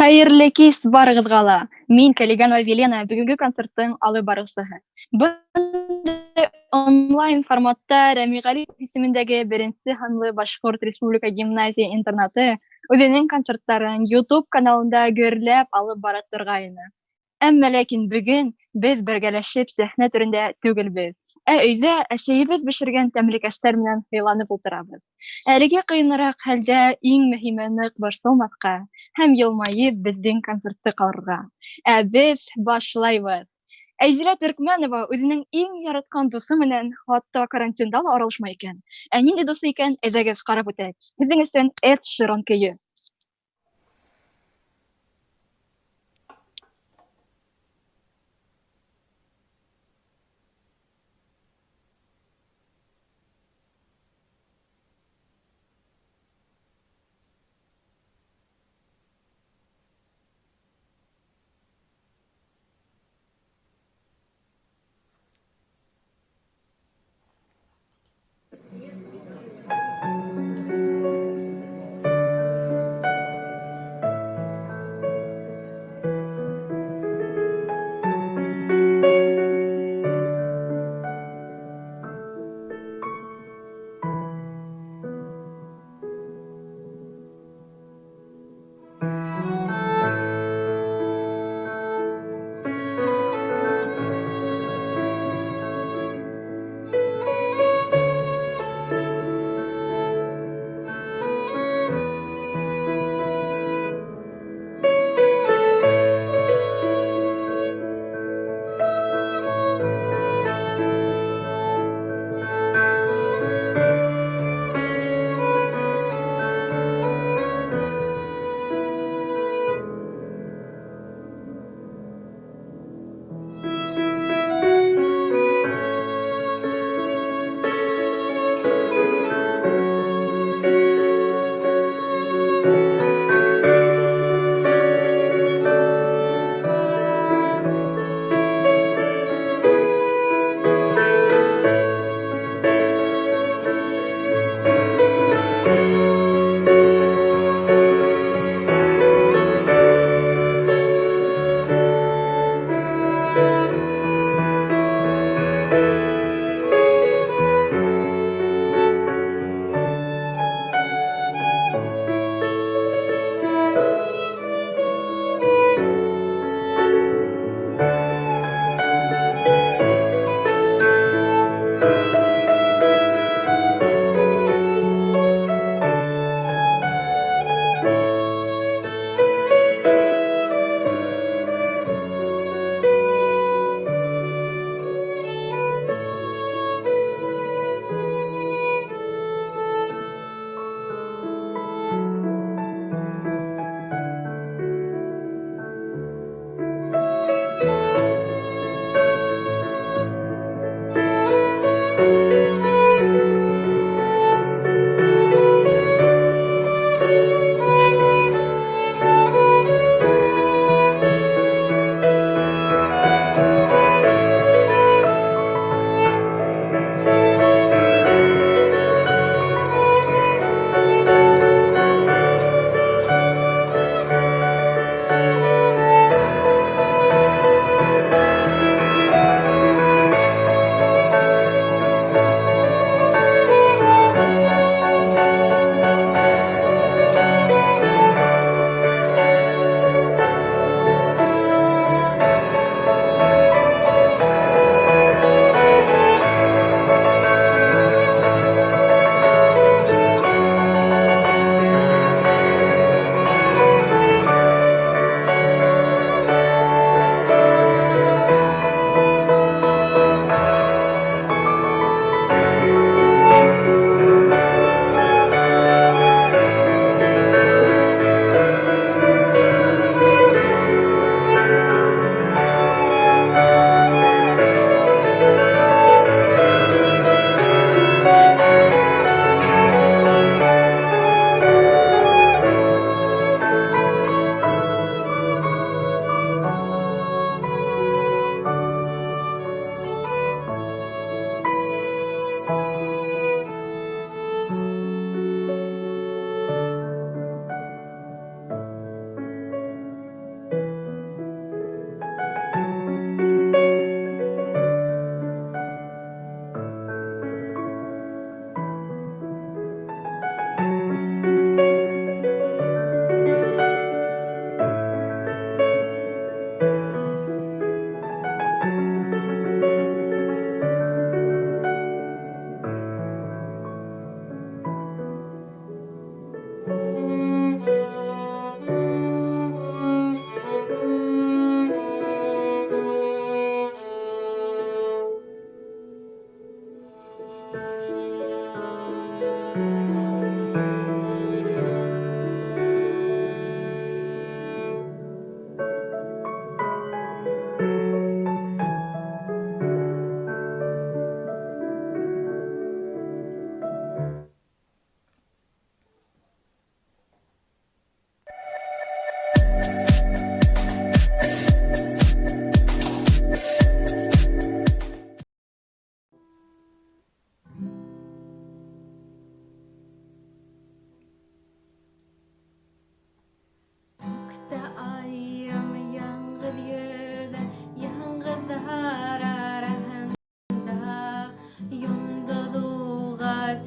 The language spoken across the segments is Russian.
Хәерле кис барыгызга ла. Мин Калиган Вавилена, бүгенге концерттың алып баручысы. Бу онлайн форматта Рәмигали исемендәге беренче ханлы Башкорт Республика гимназия-интернаты үзенең концертларын YouTube каналында гөрләп алып бара торгайны. Әмма ләкин бүген без бергәләшеп сәхнә түрендә түгелбез. Өйдә әсәебез бешергән тәмлекәстәр белән хыйланып утырабыз. Әлегә кыенрак хәлдә иң мөһиме нык борсылмаска һәм елмаеп безнең концертты карарга. Без башлайбыз. Әйзилә Төркмәнова үзенең иң яраткан дусы менән хатта карантинда ла аралашмый икән. Нинди дусы икән? Әйдәгез карап үтәйек. Безнең өчен Эд Ширан көе.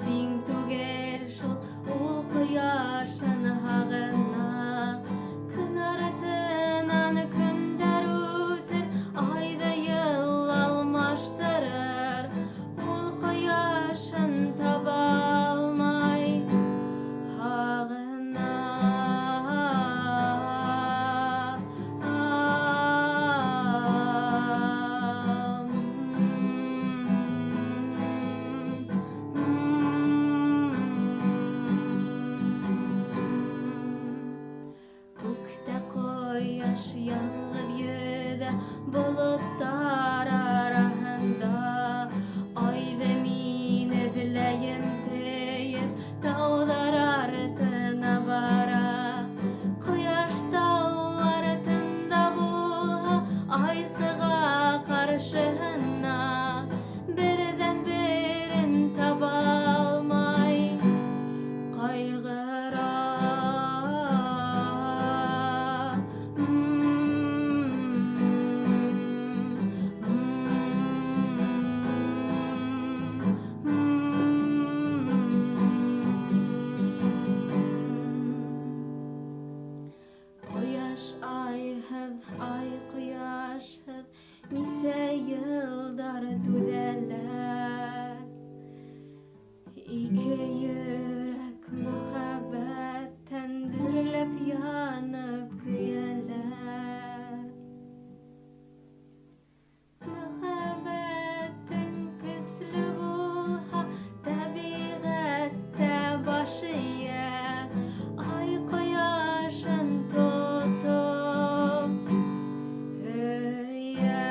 тиң түгел шул ул кояшын һагына. Күн артынан көндәр үтер, айды йыл алмаштырыр. Ул кояшын таба алмай һагына. Күктә кояш яңгыр йөҙә болоттар араһында. Айды мин эҙләйем тейеп, тауҙар артына бара. Ҡояш тау артында булһа, ай сыға ҡаршыһына. Берҙән-берен таба алмай ҡайғыра. Ҡояш айһыҙ, ай ҡояшһыҙ нисә йылдар түҙәләр. Ике йөрәк мөхәббәттән дөрләп янып көйәләр. Мөхәббәтең көслө булһа, тәбиғәттә башы ия. Ай ҡояшын тотоп һөйә.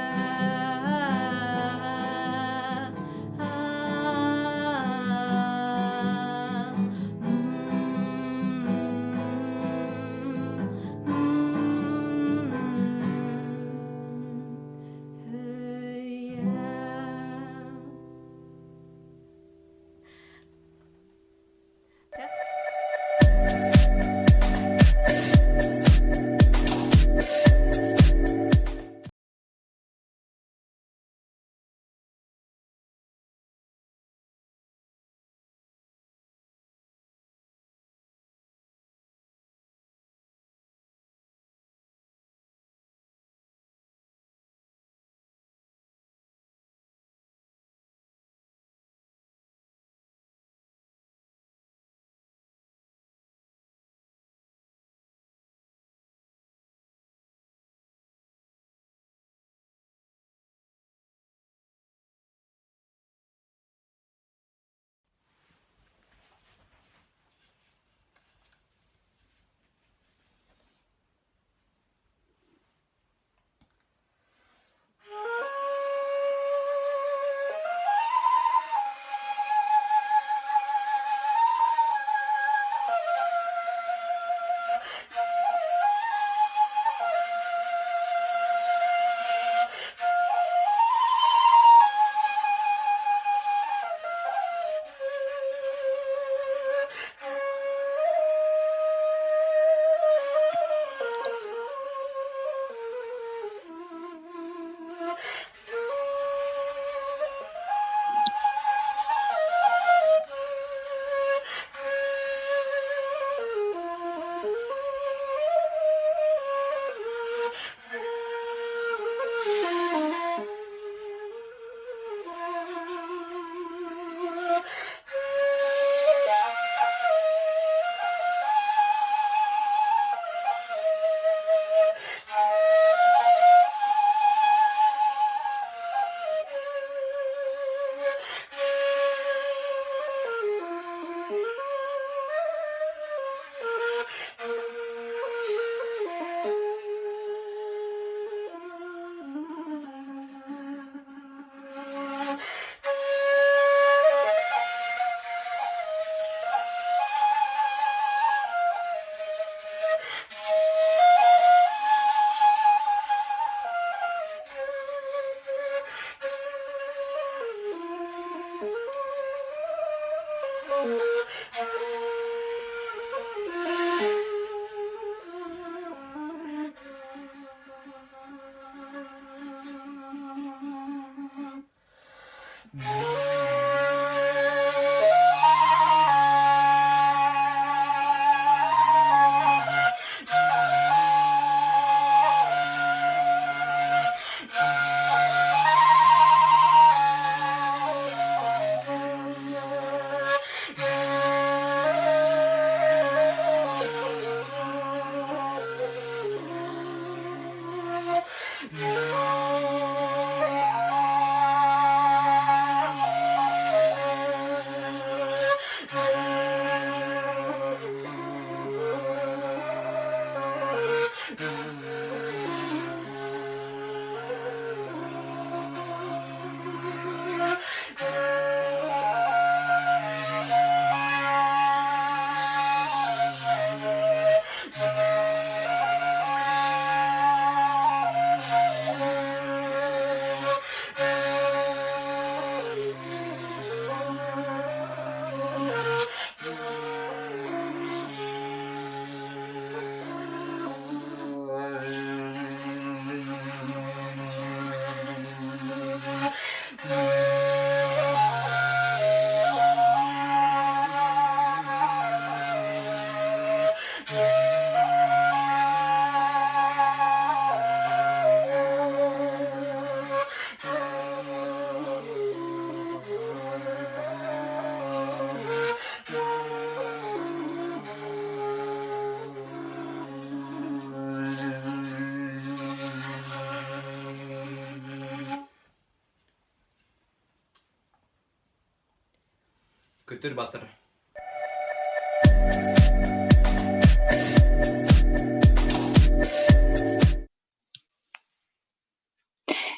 Көтөр батыр.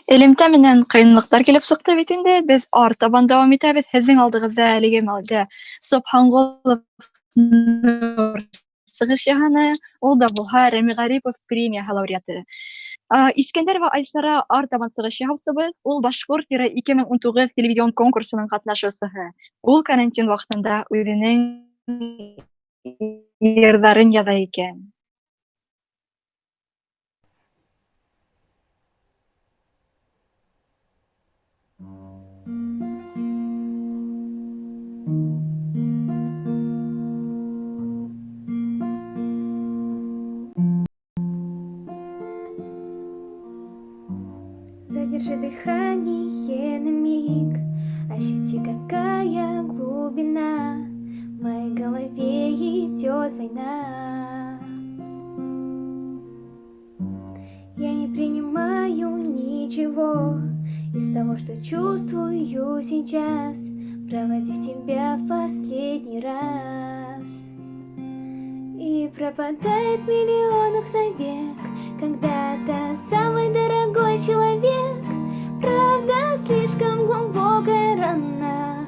Элемтә менән кыйынлыктар килеп сыкты бит инде. Без артабан дәвам итәбез. Һезнең алдыгызда әлеге мәлдә Собханголов Нур чыгыш яһаны. Ул да булһа Рәми Гарипов премияһы лауреаты. Искәндәрова Айсара артабан чыгыш яһаусыбыз. Ул Башкорт йыры 2019 телевизион конкурсының катнашучысы. Ул карантин вакытында үзенең йырдарын яза икән. Задержи дыхание на миг, ощути, какая глубина. В моей голове идет война. Я не принимаю ничего из того, что чувствую сейчас, проводив тебя в последний раз. И пропадает в миллионах навек когда-то самый дорогой человек. Правда, слишком глубокая рана,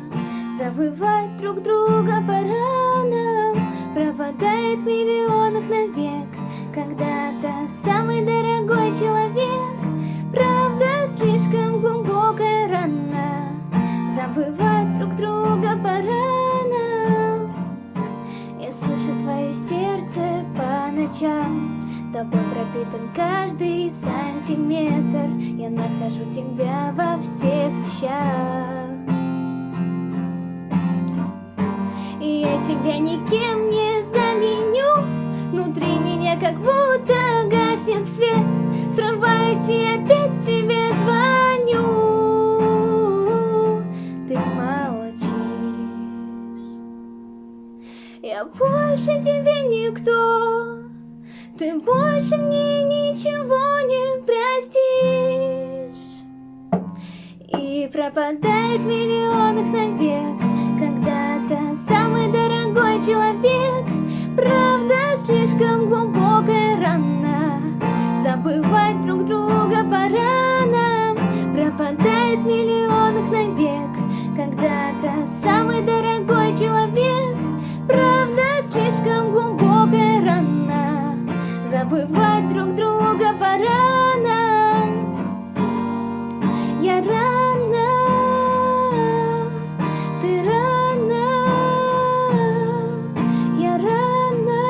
забывать друг друга пора нам. Пропадает в миллионах навек когда-то самый дорогой человек. Правда, слишком глубокая рана, забывать друг друга пора нам. Я слышу твое сердце по ночам, тобой пропитан каждый сантиметр. Я нахожу тебя во всех вещах, и я тебя никем не заменю. Внутри меня как будто гаснет свет, срываюсь и опять тебе звоню. Ты молчишь, я больше тебе никто. Ты больше мне ничего не простишь. И пропадает в миллионах навек когда-то самый дорогой человек. Правда, слишком глубокая рана, забывать друг друга пора нам. Пропадает в миллионах навек когда-то самый дорогой человек. Правда, слишком глубокая рана, забывать друг друга пора нам. Я рана, ты рана, я рана.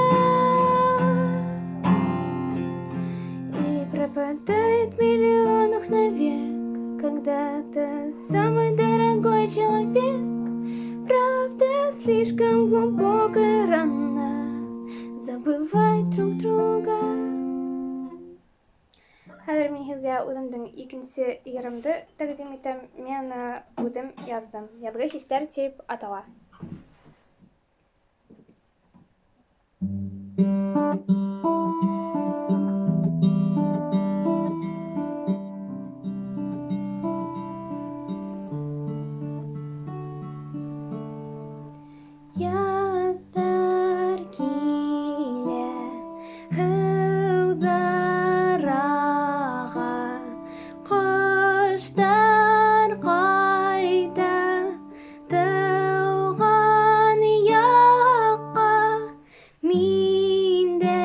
И пропадает в миллионах навек когда-то самый дорогой человек. Правда, слишком глубокая рана, забывать друг друга. Хәзер мин һеҙгә үҙемдең икенсе йырымды тәҡдим итәм. Мен үҙем яҙҙым. Яҙғы хистәр тип атала. Яҙҙар килә, һыуҙар аға, ҡоштар ҡайта тыуған яҡҡа. Мин дә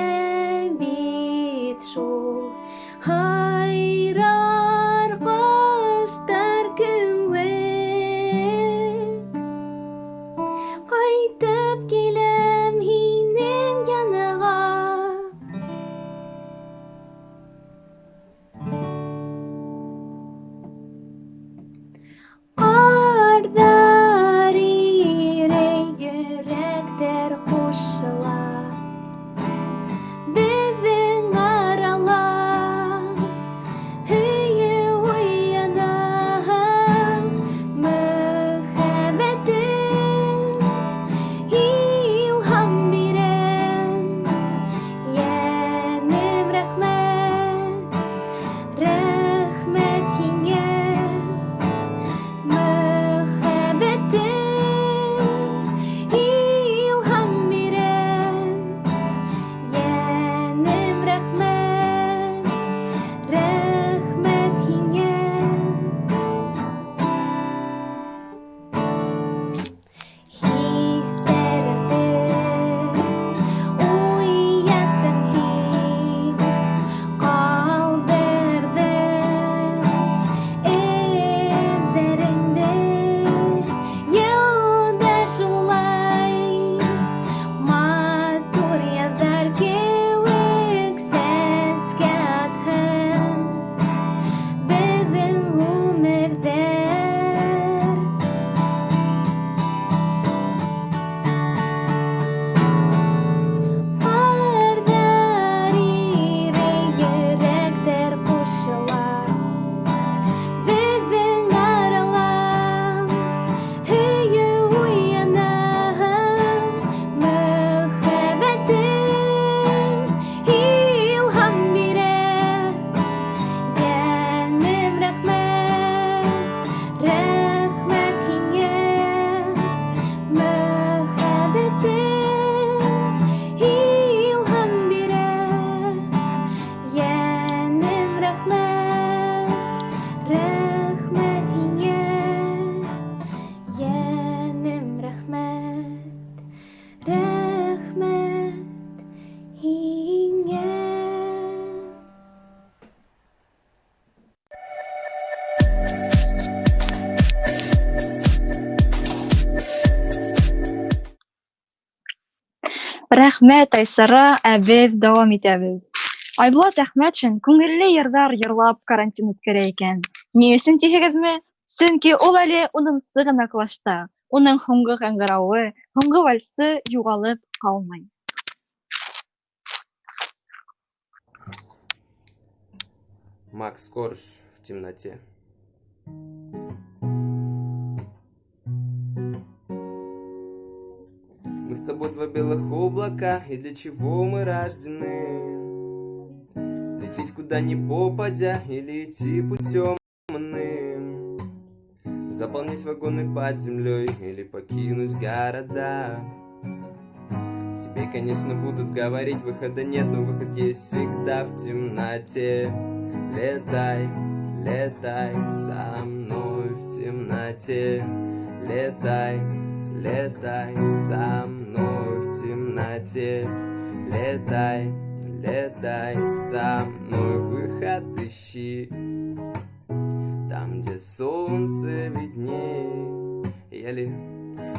Рәхмәт, Айсара, без дәвам итәбез. Айбулат Әхмәтшин күңелле йырҙар йырлап карантин үткәрә икән. Ни өсөн тиһегеҙме? Сөнки ул әле 10-нсы гына класста. Уның һуңғы ҡыңғырауы, һуңғы вальсы юғалып ҡалмай. Макс Корж в темноте. Мы с тобой два белых облака, и для чего мы рождены? Лететь куда ни попадя, или идти путем иным? Заполнить вагоны под землей, или покинуть города? Тебе, конечно, будут говорить, выхода нет, но выход есть всегда в темноте. Летай, летай со мной в темноте. Летай, летай со мной в темноте. Летай, летай со мной, выход ищи там, где солнце видней.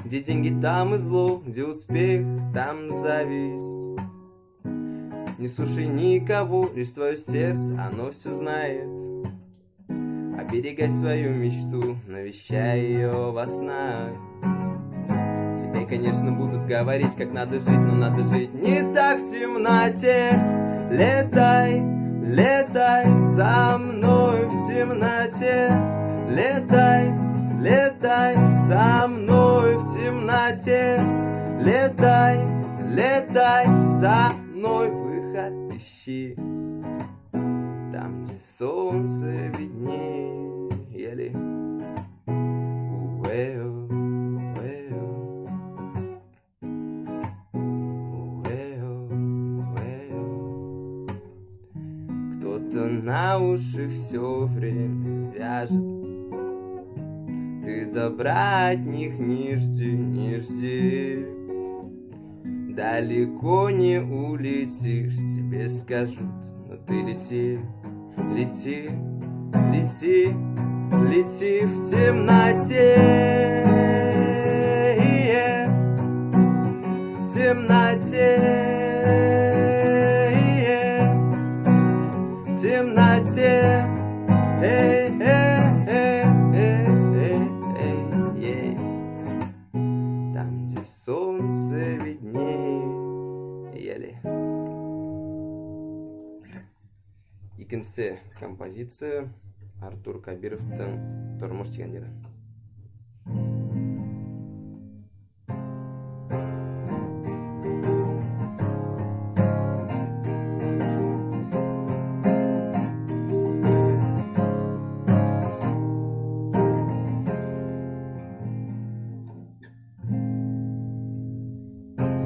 Где деньги, там и зло, где успех, там зависть. Не слушай никого, лишь твое сердце, оно все знает. Оберегай свою мечту, навещай ее во снах. Тебе, конечно, будут говорить, как надо жить, но надо жить не так в темноте. Летай, летай со мной в темноте. Летай, летай со мной в темноте. Летай, летай со мной, выход ищи там, где солнце виднее. Уэо, уэо, уэо, уэо. Кто-то на уши все время вяжет. Ты добра от них не жди, не жди. Далеко не улетишь, тебе скажут, но ты лети, лети, лети, лети в темноте. В темноте. В темноте. Там, где солнце виднее. Икенсе композиция Артур Кабировтың «Тормош» дегендері.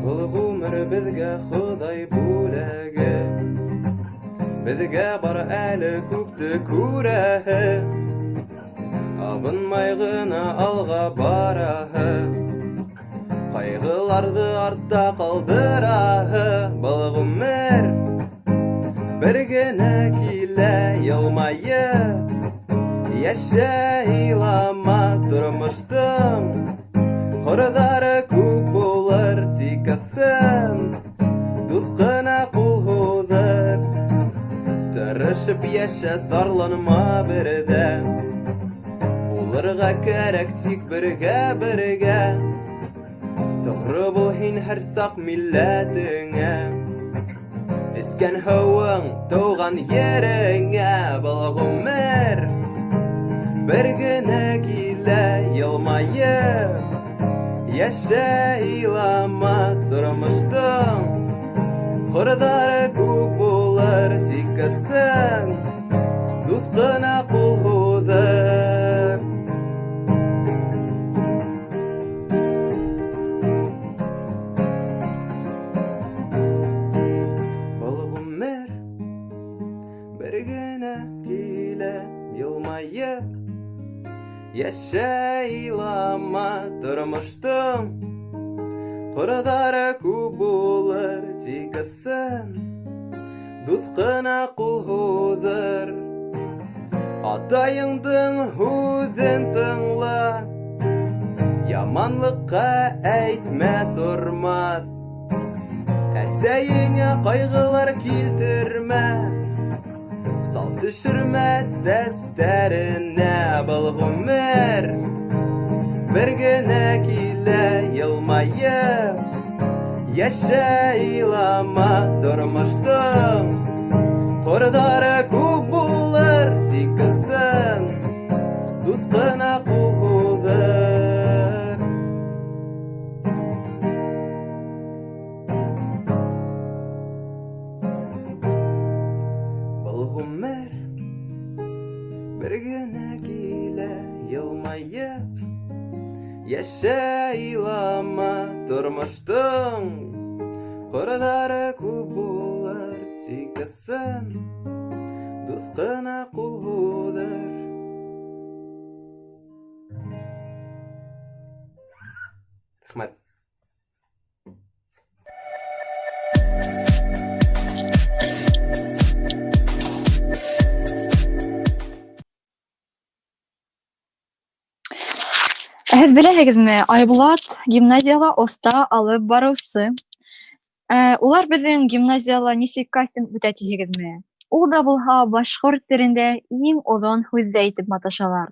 Бұл ғұмыр бізге Құдай бөлігі, бізге бар әлі көпті көре. Абынмай ғына алға бара, қайғыларды артта қалдыра. Бұл ғұмыр біргені келе елмайып, яша илама тұрмыштың. Құрдары көп болар тикасын, дұтқына қол ғудыр. Тырышып яша зарланма бірді, оларға кәрек тик бірге. Тұғры бұл хин әр сақ милләтіңе, Esken hauың туған еріңе. Бұл ғұмыр бір гіне келе елмайып, яша илама тұрмыштың. Құрдары көп болар тикасын, дұтқына қол ғудыр. Бұл ғұмыр бір гіне келе елмайып, яша илама тұрмыштың. Құрдары көп болар тикасын, дұтқына қол ғудыр. Атайыңдың өзін тыңла, яманлыққа әйтмә тұрмас. Сәйеңе қайғылар келтірмә, сал түшірмә сәстеріне. Бұл ғұмыр бір генә килә, елмайып яшә, илама. Тормыштың құрдары күп булыр, тик ысың дуст кына кул һуҙыр. Был ғүмер бер генә килә, йылмайып яшә, илама. Тормыштың құрдары күп булыр, тик ысың дуст кына кул һуҙыр. Рәхмәт. Һеҙ беләһегеҙме, Айбулат гимназияла оста алып барыусы. Улар беҙҙең гимназияла нисек кастинг үтә тиһегеҙме? Ул да булһа башҡорт телендә иң оҙон һүҙҙе әйтеп маташалар.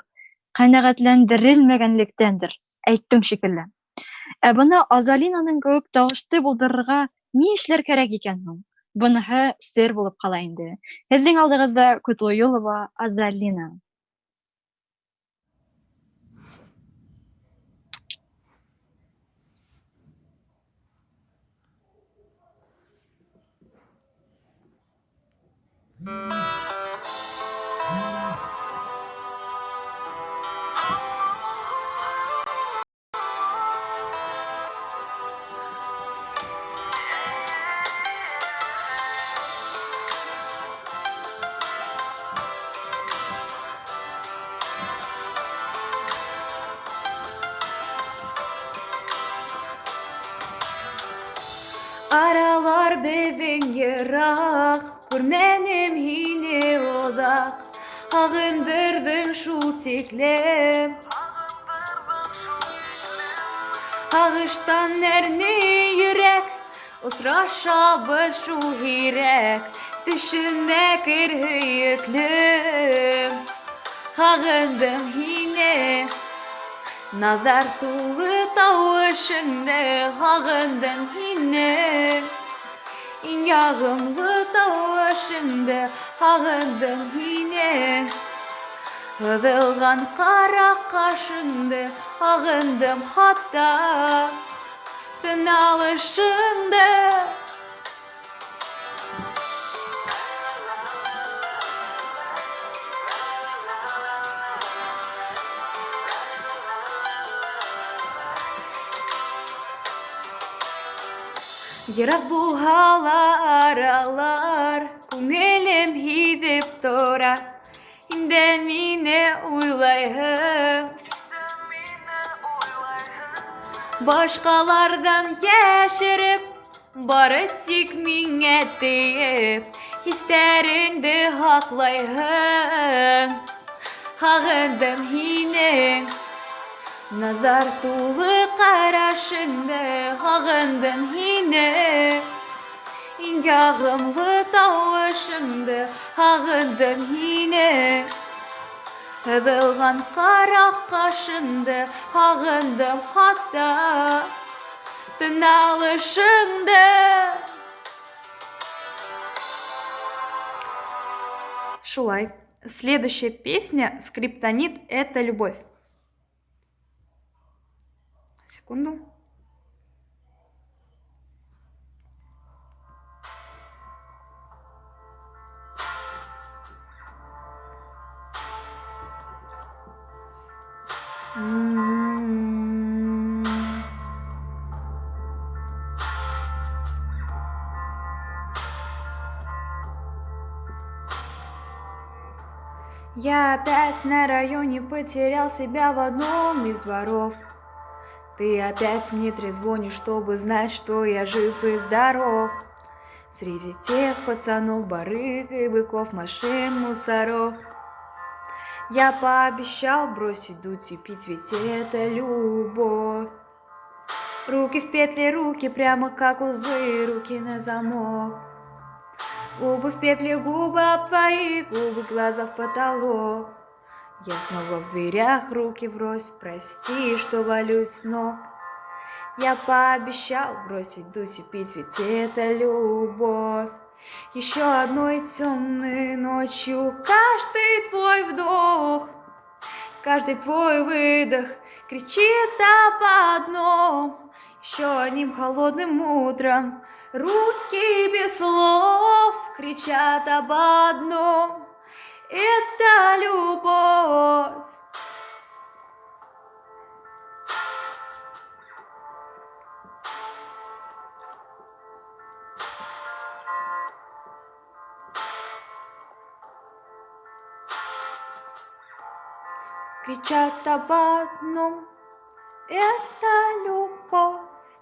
Ҡәнәғәтләндерелмәгәнлектәндер, әйттем шикелле. Быны Азалинаның кеүек тауышты булдырырға ни эшләр кәрәк икән һуң? Быныһы сер булып ҡала инде. Һеҙҙең алдығыҙҙа Ҡотлоюлова Азалина. Аралар беҙҙең йыраҡ, күрмәнем һине оҙаҡ. Һағындырҙың шул тиклем, һағыштан әрне йөрәк. Осрашабыҙ шул һирәк, төшөмә кер һөйөклөм. Һағындым һине, наҙар тулы тауышыңды. Һағындым һине, иң яғымлы тауышыңды. Һағындым һине, һыҙылған ҡара ҡашыңды. Һағындым хатта тын алышыңды. Йыраҡ булһа ла аралар, күңелем һиҙеп тора. Инде мине уйлайһың, башҡаларҙан йәшереп, бары тик миңә тейеп, хистәреңде һаҡлайһың. Һағындым һине, наҙар тулы ҡарашыңды. Һағындым һине, иң яғымлы тауышыңды. Һағындым һине, һыҙылған ҡара ҡашыңды. Һағындым хатта тын алышыңды. Шулай. Следующая песня «Скриптонит» — это любовь. Секунду. Я опять на районе потерял себя в одном из дворов. Ты опять мне трезвонишь, чтобы знать, что я жив и здоров. Среди тех пацанов, барыг и быков, машин, мусоров. Я пообещал бросить дуть и пить, ведь это любовь. Руки в петли, руки прямо как узлы, руки на замок. Губы в пепле, губы об твои губы, глаза в потолок. Я снова в дверях, руки врозь, прости, что валюсь с ног. Я пообещал бросить дуть и пить, ведь это любовь. Еще одной темной ночью каждый твой вдох, каждый твой выдох кричит об одном. Еще одним холодным утром руки без слов кричат об одном. Это любовь. Кричат об одном, это любовь.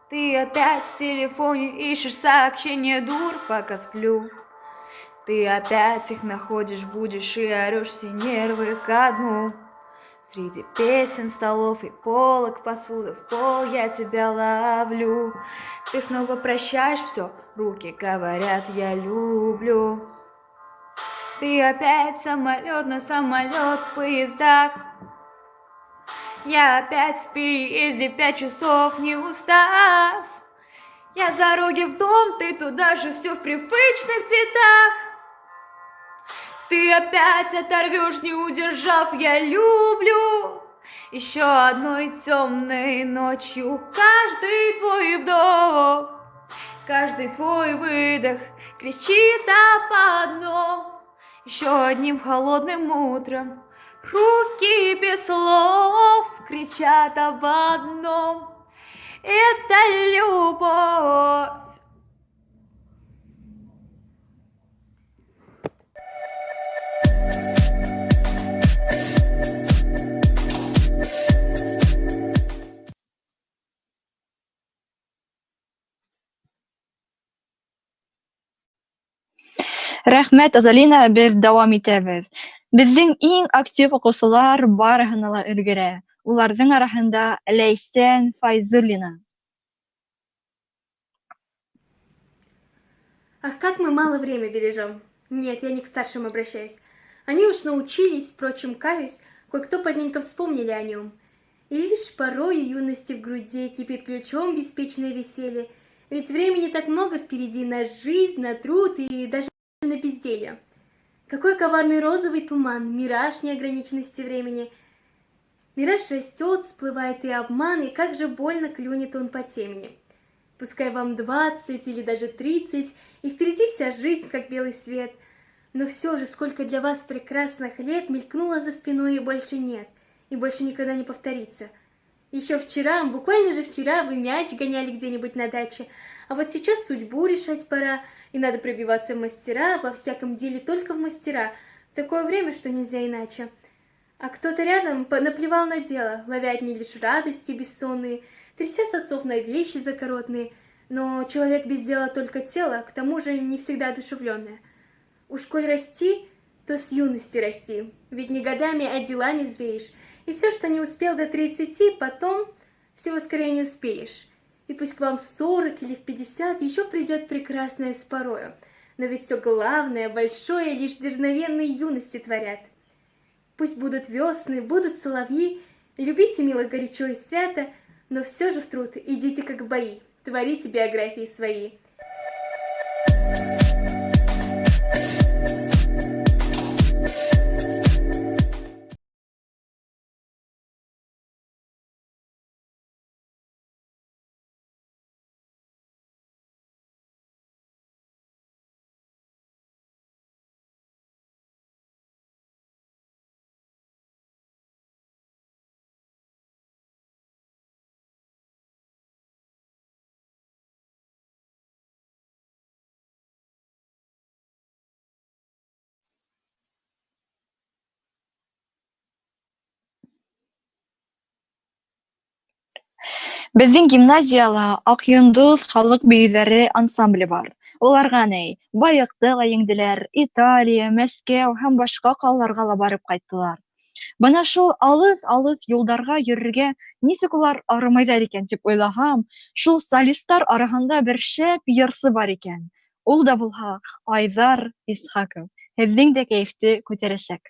Ты опять в телефоне ищешь сообщения, дур, пока сплю. Ты опять их находишь, будешь и орешь все нервы ко дну. Среди песен, столов и полок, посуды в пол я тебя ловлю. Ты снова прощаешь все, руки говорят я люблю. Ты опять самолет на самолет в поездах. Я опять в переезде 5 часов не устав. Я с дороги в дом, ты туда же, все в привычных цветах. Ты опять оторвешь, не удержав, я люблю. Еще одной темной ночью каждый твой вдох, каждый твой выдох кричит об одном. Еще одним холодным утром руки без слов кричат об одном. Это любовь. Рәхмәт, Азалина, без дәвам итәбез. Безнең иң актив укучылар барыһына ла өлгерә. Уларның араһында Ләйсән Файзуллина. Ах, как мы мало время бережем. Нет, я не к старшим обращаюсь. Они уж научились, впрочем, каюсь, кое-кто поздненько вспомнили о нем. И лишь порою юности в груди кипит ключом беспечное веселье. Ведь времени так много впереди на жизнь, на труд и даже на безделье. Какой коварный розовый туман, мираж неограниченности времени. Мираж растет, всплывает и обман, и как же больно клюнет он по темени. Пускай вам 20 или даже 30, и впереди вся жизнь, как белый свет. Но все же, сколько для вас прекрасных лет мелькнуло за спиной и больше нет, и больше никогда не повторится. Еще вчера, буквально же вчера, вы мяч гоняли где-нибудь на даче, а вот сейчас судьбу решать пора, и надо пробиваться в мастера, во всяком деле только в мастера. Такое время, что нельзя иначе. А кто-то рядом наплевал на дело, ловя одни лишь радости бессонные, тряся с отцов на вещи закоротные. Но человек без дела только тело, к тому же не всегда одушевленное. Уж коль расти, то с юности расти, ведь не годами, а делами зреешь. И все, что не успел до 30, потом всего скорее не успеешь. И пусть к вам в 40 или в 50 еще придет прекрасное с порою, но ведь все главное, большое, лишь дерзновенные юности творят. Пусть будут весны, будут соловьи, любите мило, горячо и свято, но все же в труд идите как в бои, творите биографии свои. Безнең гимназияла Ак Йондыз халык бөйләре ансамбле бар. Уларга ни, Байыкты ла еңделәр, Италия, Мәскәү һәм башка калаларга ла барып кайттылар. Бына шул алыс юлдарга йөрергә ничек улар арымыйлар икән дип уйлаһам, шул солисттар араһында бер шәп йырсы бар икән. Ул да булһа Айдар Исхаков. Һеҙҙең дә кәйефте күтәрәсәк.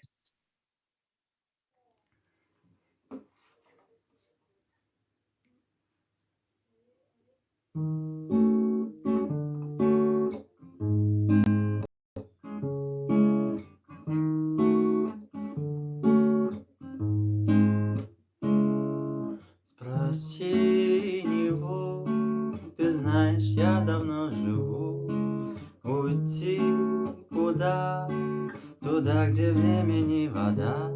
Спроси него, ты знаешь, я давно живу. Уйти куда? Туда, где времени вода.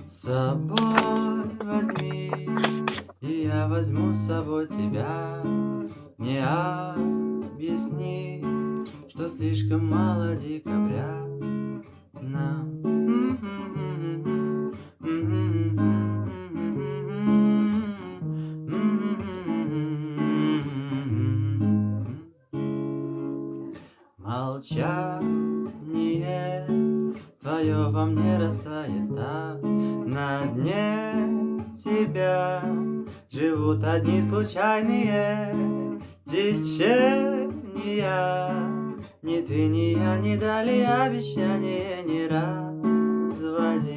С собой возьми, и я возьму с собой тебя. Не объясни, что слишком мало декабря. Молчание твое во мне растает так. На дне тебя живут одни случайные течения. Ни ты, ни я не дали обещания не разводить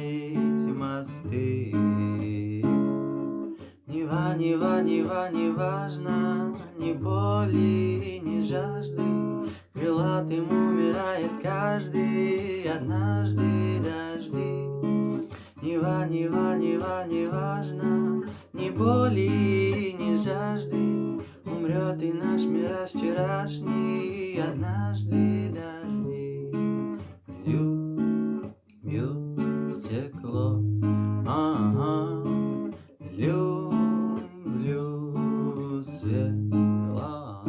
мосты. Не важно, ни боли, ни жажды. Крылатым умирает каждый, однажды дожди. Не важно, ни боли, ни жажды. Умрет и наш мираж вчерашний, однажды дожди. Бьют стекло, люблю светло.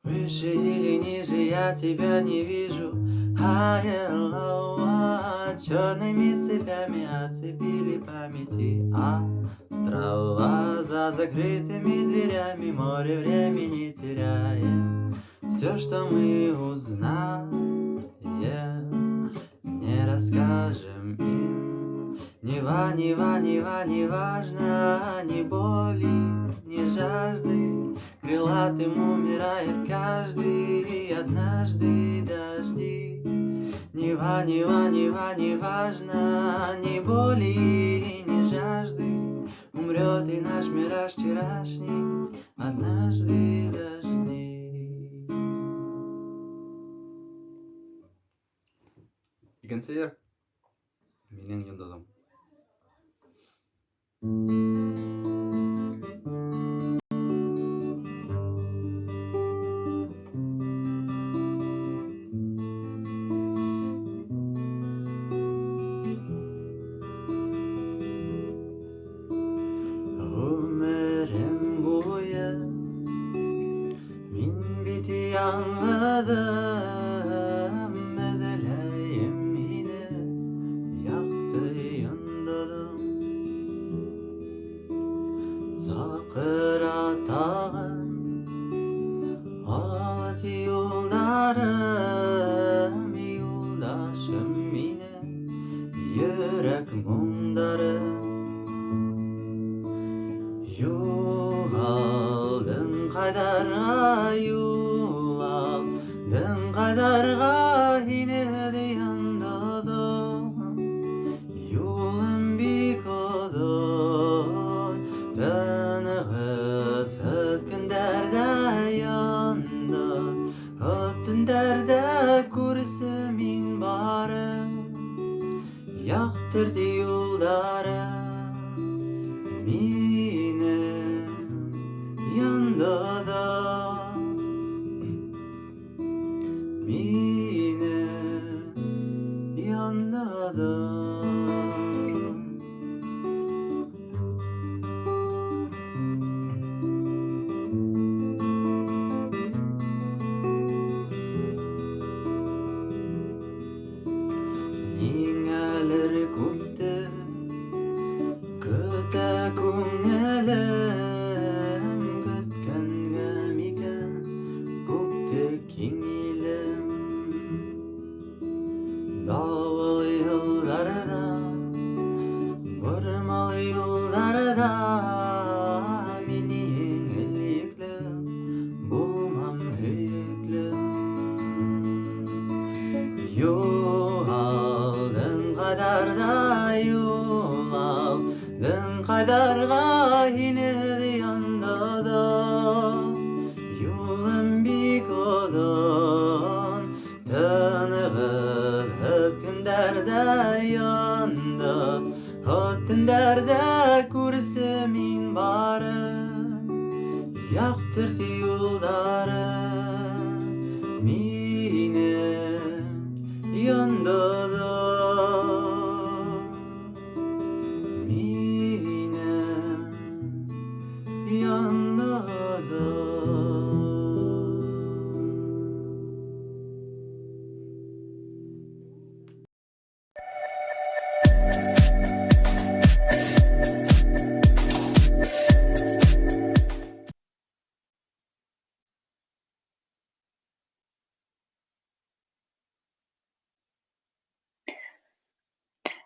Выше или ниже я тебя не вижу. Черными цепями оцепили памяти острова. За закрытыми дверями море времени теряем. Все, что мы узнаем, не расскажем им. Не важно, ни боли, ни жажды. Крылатым умирает каждый, однажды дожди. Не важно, ни боли, ни жажды. Умрет и наш мираж вчерашний, однажды дожди. Икенсеер, менің йондозым. Anladım edeleyim yine yaktı yandadım. Sakıra tağın ağlat yoldarım, yoldaşım yine yürek mundarım. Yuhaldın kaydara yuhaldın kaydara yine de yandadım. Yolum bir kodun tanığı sötkün derde yandı. Öttün derde kursümin barı yaktırdı yolları. Mine yanda da Mine yanda da Ningeler kuptu Köte kumnelim Kötken Юғалдың қадарда юғалдың қадарға енеді яндада юлым бик одан тынығып күндерде янда түндерде көрісімін барым яқтырды юлдары менің яндада менің яндада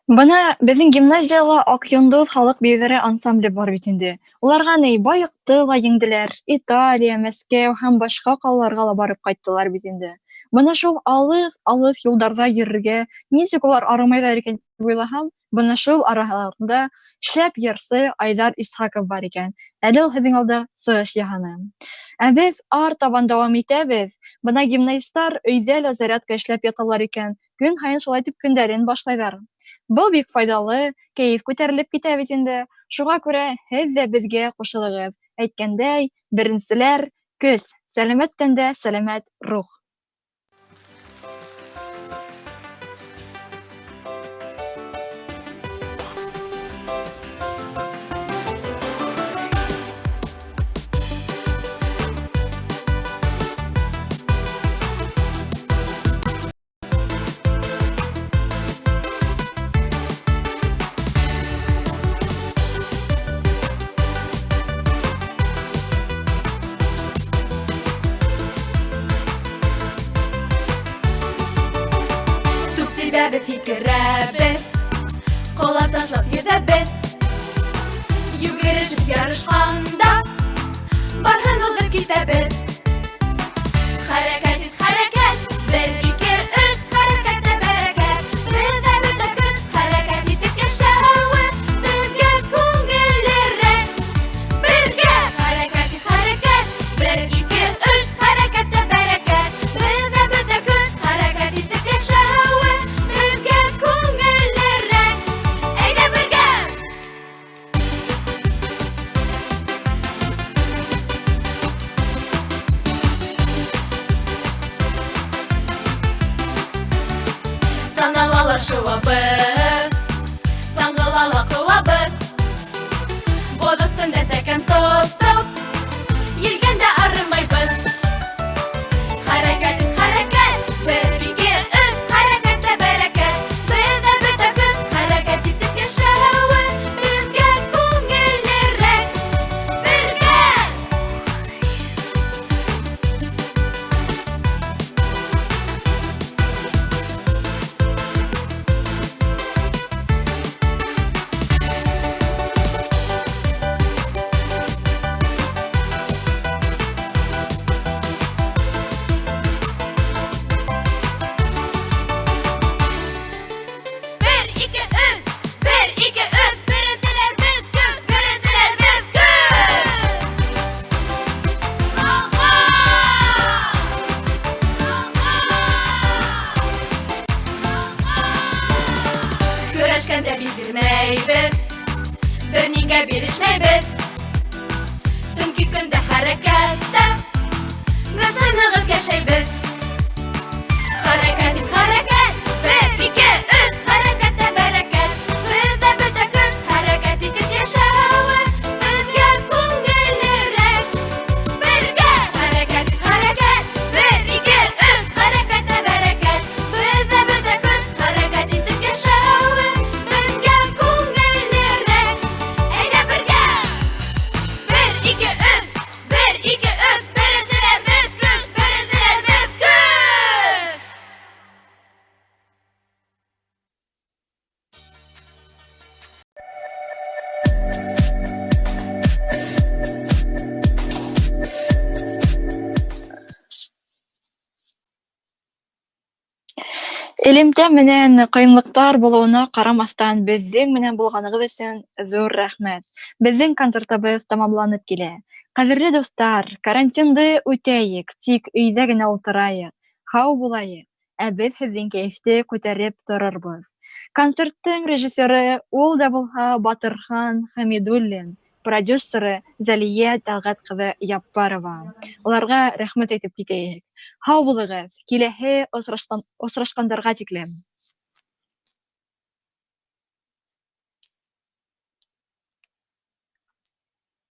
Бына безнең гимназияла Ак Йондыз халык биюләре ансамбле бар бит инде. Уларга ни Байыкты ла еңделәр, Италия, Мәскәү һәм башка калаларга ла барып кайттылар бит инде. Бына шул алыс юлдарда йөрергә ничек улар арымайлар икән дип уйласам, бына шул араларында шәп йырсы Айдар Исхаков бар икән. Әле ул һезнең алда сыгыш яһаны. Ә без артабан дәвам итәбез. Бына гимназистлар өйдә лә зарядка эшләп яталар икән. Көн һайын шулай дип көндәрен башлайлар. Был бик файдалы, кәеф күтәрелеп китә бит инде. Шуңа күрә һез дә безгә кушылыгыз. Әйткәндәй, беренчеләр көс, сәламәт тәндә сәламәт рух. Тебя бит фикерәбез, колас ташлап йөзәбез. Йөгерешеп ярышканда, барһын узып китәбез. Хәрәкәт ит, хәрәкәт, бер, ике, өч, хәрәкәттә бәрәкәт. Бездә бөтә көс, хәрәкәт итеп яшәүе, безгә күңеллерәк. Безгә хәрәкәт ит, хәрәкәт, бер, ике, өч, хәрәкәттә бәрәкәт. Бездә бөтә көс, хәрәкәт итеп яшәүе, безгә күңеллерәк. Әйдә бергә! Саналала шуабыз, саңгылала куабыз. Бодык төндә сәкән топ-топ, елгәндә арымайбыз. Хәрәкәт ит, хәрәкәт, бер, ике, өч, хәрәкәттә бәрәкәт. Бездә бөтә көс, хәрәкәт итеп яшәүе, безгә күңеллерәк. Бергә! Бер, ике, өч, беренчеләр без көс, беренчеләр без көс. Алга! Көрәшкәндә бирмәйбез, бернигә бирешмәйбез. Сөнки көндә хәрәкәттә, без сынығып яшәйбез. Хәрәкәт ит, хәрәкәт, бер, ике, өч, хәрәкәттә бәрәкәт. Бездә бөтә көс, хәрәкәт итеп яшәүе, безгә күңеллерәк. Бергә! Хәрәкәт ит, хәрәкәт, бер, ике, өч, хәрәкәттә бәрәкәт. Бездә бөтә көс, хәрәкәт итеп яшәүе, безгә күңеллерәк. Әйдә бергә! Бер, ике, өч, беренчеләр без көс, беренчеләр без көс. Элемтә менән кыйынлыктар булуына карамастан безнең менән булганыгыз өчен зур рәхмәт. Безнең концертыбыз тамамланып килә. Кадерле достар, карантинды үтәйек, тик өйдә генә утырайык, һау булайык. Ә без һезнең кәефте күтәреп торырбыз. Концерттың режиссеры ул да булһа Батырхан Хәмидуллин, продюсеры Зәлия Тәлгать кызы Яппарова. Уларга рәхмәт әйтеп китәйек. Һау булыгыз, киләһе осрашкандарга тиклем.